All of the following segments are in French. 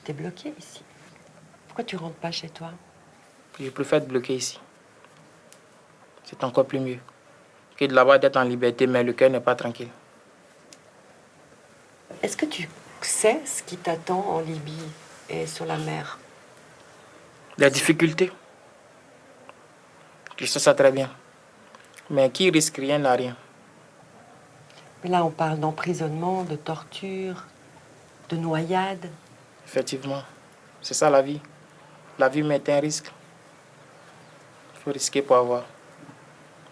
T'es bloqué ici. Pourquoi tu rentres pas chez toi? Je préfère être bloqué ici. C'est encore plus mieux que de là-bas d'être en liberté, mais le cœur n'est pas tranquille. Est-ce que tu sais ce qui t'attend en Libye et sur la mer? Les difficultés, je sais ça très bien. Mais qui risque rien n'a rien. Mais là, on parle d'emprisonnement, de torture, de noyade. Effectivement, c'est ça la vie. La vie met un risque. Il faut risquer pour avoir.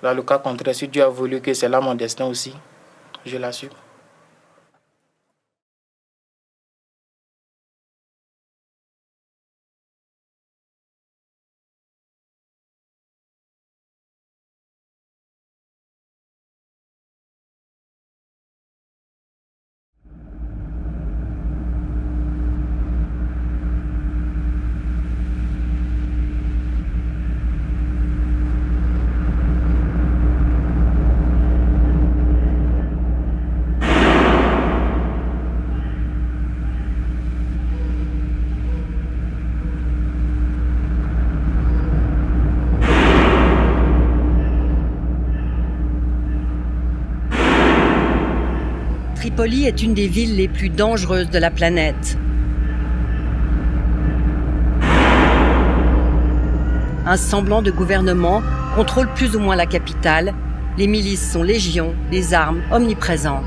Dans le cas contraire, si Dieu a voulu que c'est là mon destin aussi, je l'assume. Tripoli est une des villes les plus dangereuses de la planète. Un semblant de gouvernement contrôle plus ou moins la capitale. Les milices sont légion, les armes omniprésentes.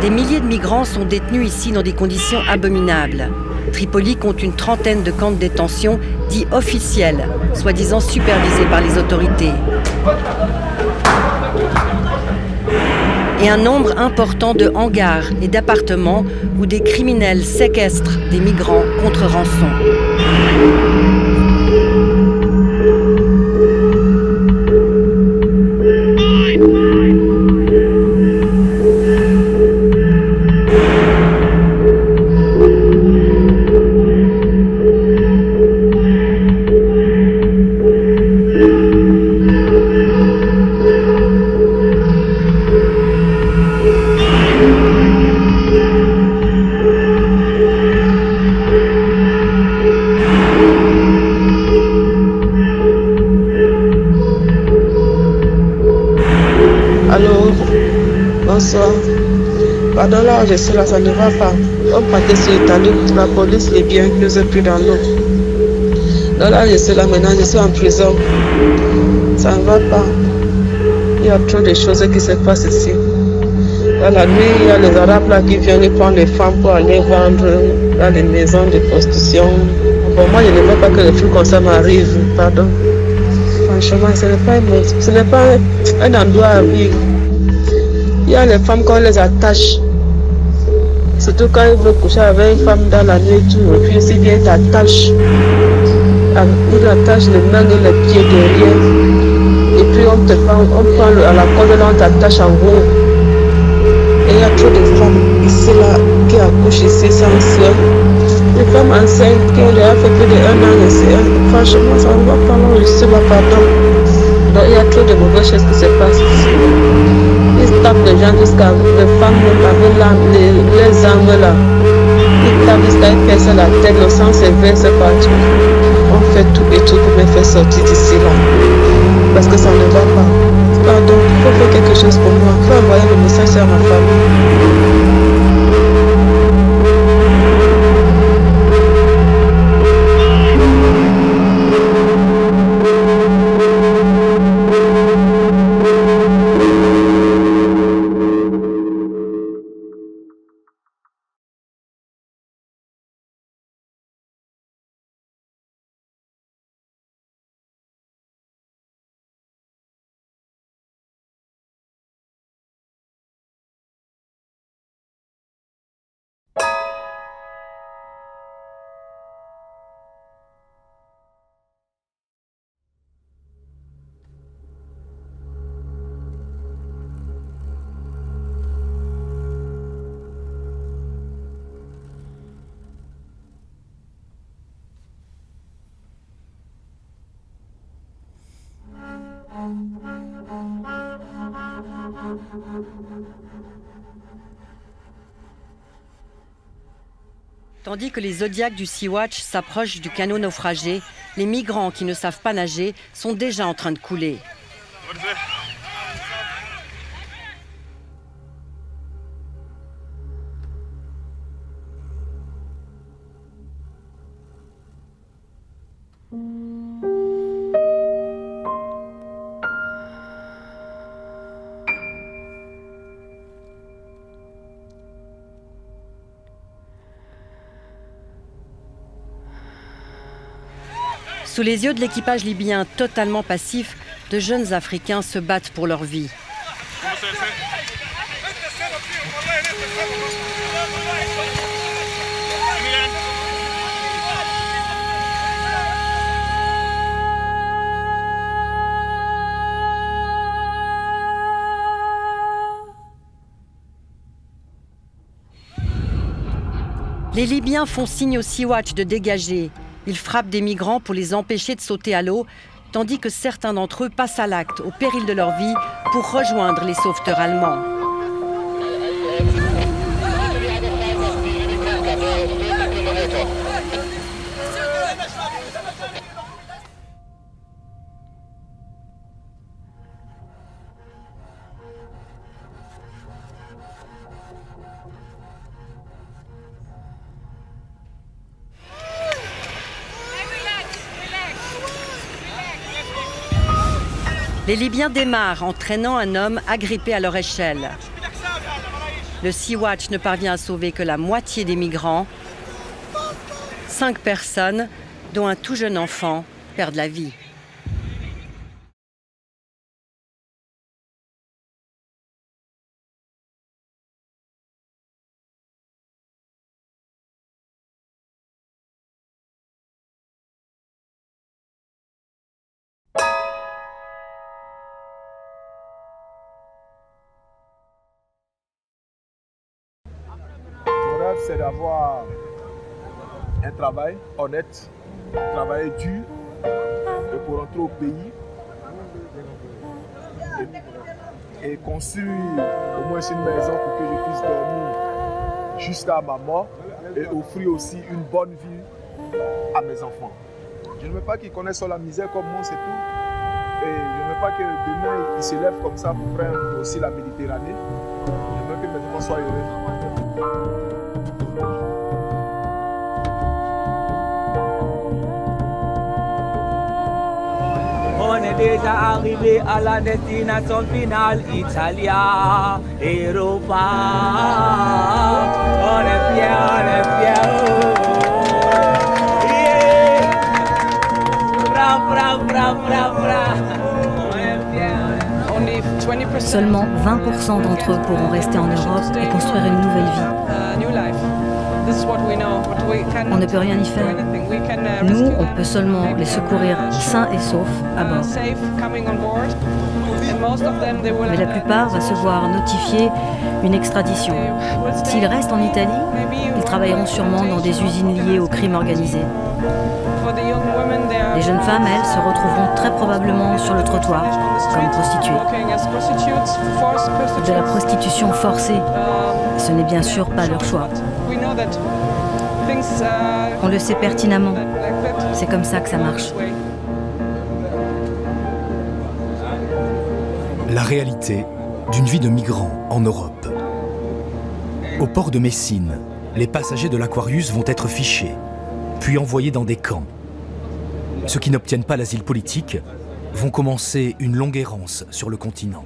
Des milliers de migrants sont détenus ici dans des conditions abominables. Tripoli compte une trentaine de camps de détention dits officiels, soi-disant supervisés par les autorités. Et un nombre important de hangars et d'appartements où des criminels séquestrent des migrants contre rançon. Allô, bonsoir. Pardon, là, je suis là, ça ne va pas. On partait sur l'Italie, la police libyenne nous a pris dans l'eau. Donc là, je suis là maintenant, je suis en prison. Ça ne va pas. Il y a trop de choses qui se passent ici. Dans la nuit, il y a les Arabes là qui viennent prendre les femmes pour aller vendre dans les maisons de prostitution. Bon, moi, je ne veux pas que les trucs comme ça m'arrivent, pardon. Franchement, ce n'est pas un endroit à vivre. Il y a les femmes quand on les attache. Surtout quand ils veulent coucher avec une femme dans la nuit et tout. Et puis, si bien ils t'attachent. Ils attachent les mains et les pieds derrière. Et puis, on prend à la corde là, on t'attache en haut. Et il y a trop de femmes ici, là, qui accouchent ici sans soeur. Les femmes enceintes qui ont déjà fait plus d'1 an ici. Franchement, ça ne va pas là, je suis là, pardon. Donc, il y a trop de mauvaises choses qui se passent ici. Ils tapent les gens jusqu'à les femmes avec les armes là. Ils tapent jusqu'à une personne la tête, le sang se verse partout. On fait tout et tout pour me faire sortir d'ici là. Parce que ça ne va pas. Pardon, il faut faire quelque chose pour moi. Il faut envoyer le message à ma famille. Tandis que les Zodiacs du Sea-Watch s'approchent du canot naufragé, les migrants qui ne savent pas nager sont déjà en train de couler. Sous les yeux de l'équipage libyen totalement passif, de jeunes Africains se battent pour leur vie. Les Libyens font signe au Sea-Watch de dégager. Ils frappent des migrants pour les empêcher de sauter à l'eau, tandis que certains d'entre eux passent à l'acte, au péril de leur vie, pour rejoindre les sauveteurs allemands. Les Libyens démarrent en traînant un homme agrippé à leur échelle. Le Sea-Watch ne parvient à sauver que la moitié des migrants. 5 personnes, dont un tout jeune enfant, perdent la vie. Mon rêve, c'est d'avoir un travail honnête, travailler dur, et pour rentrer au pays et construire au moins une maison pour que je puisse dormir jusqu'à ma mort et offrir aussi une bonne vie à mes enfants. Je ne veux pas qu'ils connaissent la misère comme moi, c'est tout. Et je ne veux pas que demain ils se lèvent comme ça pour prendre aussi la Méditerranée. Je veux que mes enfants soient heureux. On est déjà arrivé à la destination finale, Italia, Europa. On est fiers, on est fiers. Yeah. Bra, bra, bra, bra, bra. On est fiers. Seulement 20% d'entre eux pourront rester en Europe et construire une nouvelle vie. On ne peut rien y faire. Nous, on peut seulement les secourir sains et saufs à bord. Mais la plupart va se voir notifier une extradition. S'ils restent en Italie, ils travailleront sûrement dans des usines liées au crime organisé. Les jeunes femmes, elles, se retrouveront très probablement sur le trottoir, comme prostituées. De la prostitution forcée, ce n'est bien sûr pas leur choix. On le sait pertinemment. C'est comme ça que ça marche. La réalité d'une vie de migrant en Europe. Au port de Messine, les passagers de l'Aquarius vont être fichés, puis envoyés dans des camps. Ceux qui n'obtiennent pas l'asile politique vont commencer une longue errance sur le continent.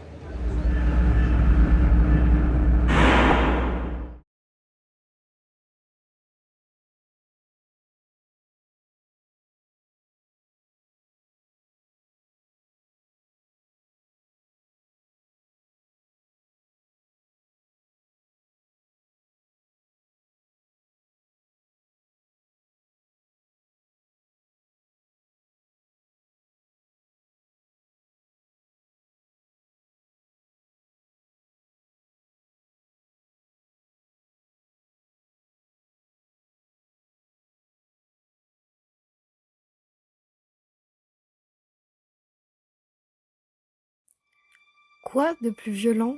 Quoi de plus violent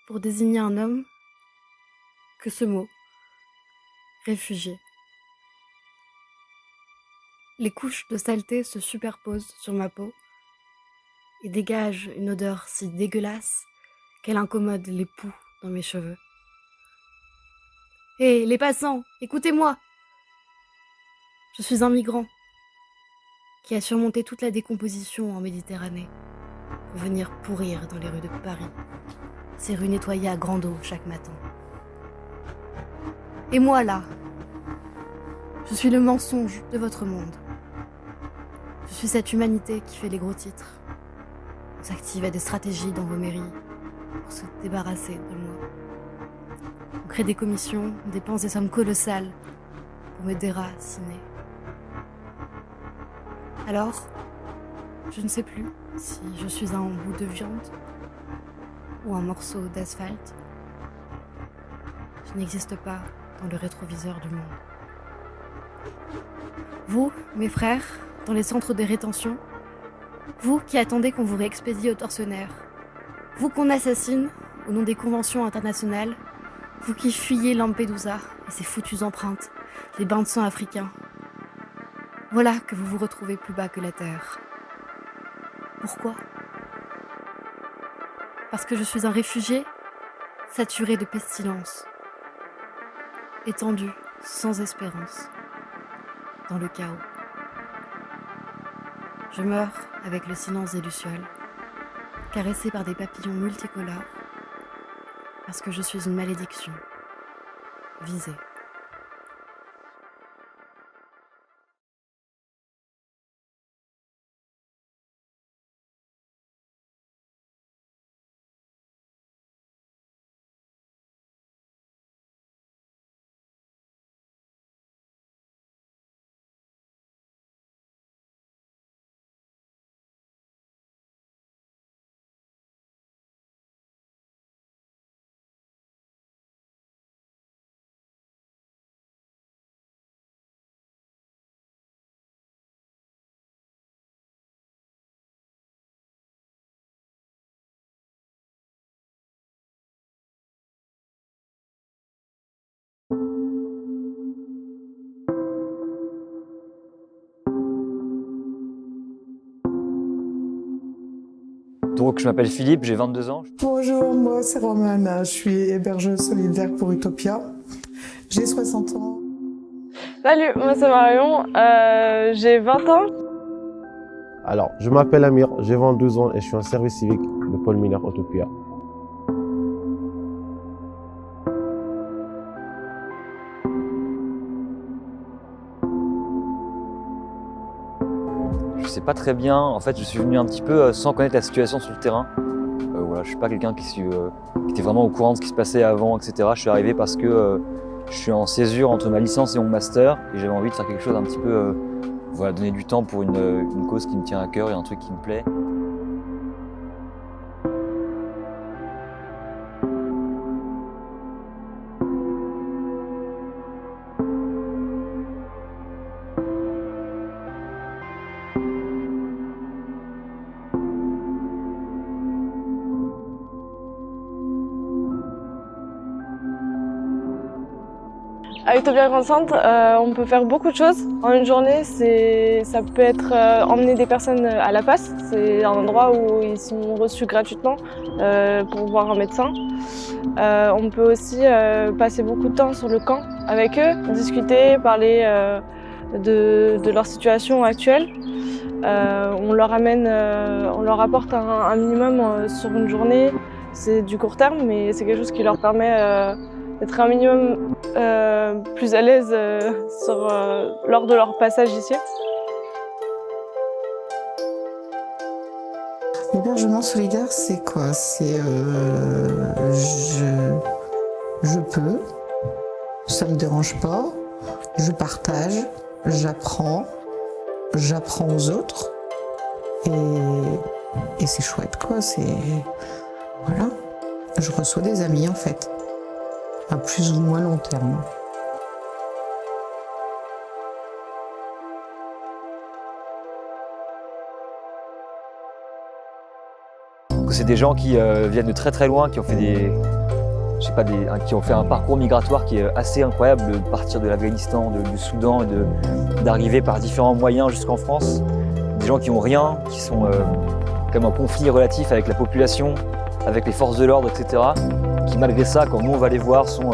pour désigner un homme que ce mot, réfugié. Les couches de saleté se superposent sur ma peau et dégagent une odeur si dégueulasse qu'elle incommode les poux dans mes cheveux. Hé, les passants, écoutez-moi! Je suis un migrant qui a surmonté toute la décomposition en Méditerranée pour venir pourrir dans les rues de Paris, ces rues nettoyées à grande eau chaque matin. Et moi là, je suis le mensonge de votre monde. Je suis cette humanité qui fait les gros titres. Vous activez des stratégies dans vos mairies pour se débarrasser de moi. On crée des commissions, on dépense des sommes colossales pour me déraciner. Alors, je ne sais plus si je suis un bout de viande ou un morceau d'asphalte. Je n'existe pas dans le rétroviseur du monde. Vous, mes frères, dans les centres de rétention, vous qui attendez qu'on vous réexpédie au tortionnaire, vous qu'on assassine au nom des conventions internationales, vous qui fuyez Lampedusa et ses foutues empreintes, les bains de sang africains, voilà que vous vous retrouvez plus bas que la terre. Pourquoi ? Parce que je suis un réfugié, saturé de pestilence, étendu, sans espérance, dans le chaos. Je meurs avec le silence des lucioles, caressé par des papillons multicolores, parce que je suis une malédiction, visée. Donc je m'appelle Philippe, j'ai 22 ans. Bonjour, moi c'est Romane, je suis hébergeuse solidaire pour Utopia. J'ai 60 ans. Salut, moi c'est Marion, j'ai 20 ans. Alors, je m'appelle Amir, j'ai 22 ans et je suis en service civique de Pôle mineur Utopia. Je sais pas très bien, en fait je suis venu un petit peu sans connaître la situation sur le terrain. Voilà, je suis pas quelqu'un qui était vraiment au courant de ce qui se passait avant, etc. Je suis arrivé parce que je suis en césure entre ma licence et mon master et j'avais envie de faire quelque chose un petit peu, voilà, donner du temps pour une cause qui me tient à cœur et un truc qui me plaît. À Utopia Grande Centre, on peut faire beaucoup de choses. En une journée, ça peut être emmener des personnes à la passe. C'est un endroit où ils sont reçus gratuitement pour voir un médecin. On peut aussi passer beaucoup de temps sur le camp avec eux, discuter, parler de leur situation actuelle. On leur apporte un minimum sur une journée. C'est du court terme, mais c'est quelque chose qui leur permet d'être un minimum plus à l'aise lors de leur passage ici. L'hébergement solidaire, c'est quoi? C'est je peux, ça me dérange pas, je partage, j'apprends aux autres et c'est chouette quoi. Voilà, je reçois des amis en fait. À plus ou moins long terme. c'est des gens qui viennent de très très loin, qui ont fait qui ont fait un parcours migratoire qui est assez incroyable, de partir de l'Afghanistan, du Soudan, et d'arriver par différents moyens jusqu'en France. Des gens qui n'ont rien, qui sont quand même en conflit relatif avec la population, avec les forces de l'ordre, etc. Qui malgré ça, quand nous on va les voir, sont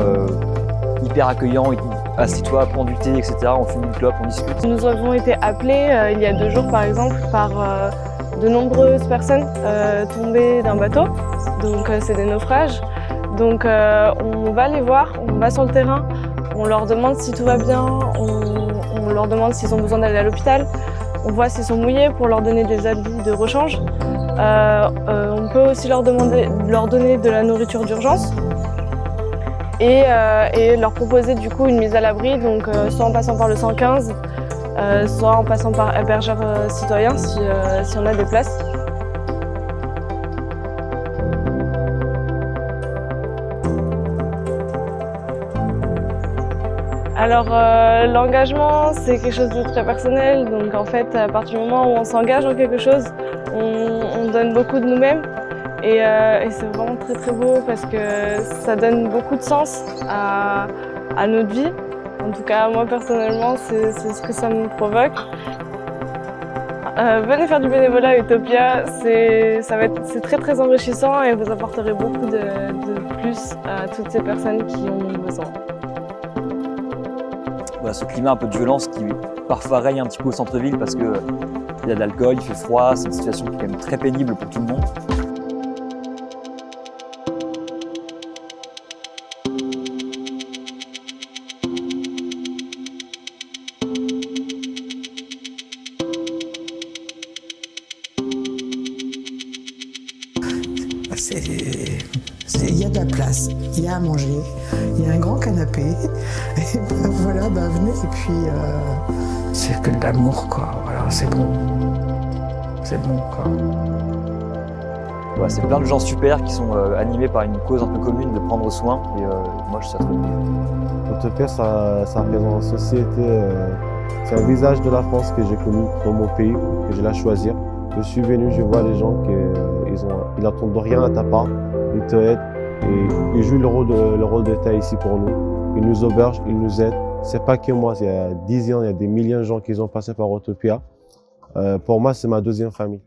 hyper accueillants, assieds-toi, prends du thé, etc. On fume une clope, on discute. Nous avons été appelés il y a 2 jours par exemple par de nombreuses personnes tombées d'un bateau, donc c'est des naufrages. Donc on va les voir, on va sur le terrain, on leur demande si tout va bien, on leur demande s'ils ont besoin d'aller à l'hôpital, on voit s'ils sont mouillés pour leur donner des habits de rechange. On peut aussi leur donner de la nourriture d'urgence et leur proposer du coup une mise à l'abri, donc soit en passant par le 115, soit en passant par hébergeurs citoyens si on a des places. Alors l'engagement c'est quelque chose de très personnel, donc en fait à partir du moment où on s'engage dans quelque chose, on donne beaucoup de nous-mêmes et c'est vraiment très très beau parce que ça donne beaucoup de sens à notre vie. En tout cas moi personnellement c'est ce que ça me provoque. Venez faire du bénévolat à Utopia, c'est très très enrichissant et vous apporterez beaucoup de plus à toutes ces personnes qui en ont besoin. Voilà, ce climat un peu de violence qui parfois règne un petit peu au centre-ville parce qu'il y a de l'alcool, il fait froid, c'est une situation qui est quand même très pénible pour tout le monde. Il y a de la place, il y a à manger, il y a un grand canapé, et ben voilà, ben venez, et puis c'est que de l'amour, quoi, voilà, c'est bon, quoi. Voilà, c'est plein de gens super qui sont animés par une cause un peu commune de prendre soin, et moi je suis très bien. Utopia, ça représente une société, c'est un visage de la France que j'ai connu dans mon pays, que j'ai la choisir. Je suis venu, je vois les gens qu'ils n'attendent rien à ta part, ils te aident et ils jouent le rôle d'État ici pour nous. Ils nous aubergent, ils nous aident. C'est pas que moi, il y a 10 ans, il y a des millions de gens qui ont passé par Utopia. Pour moi, c'est ma deuxième famille.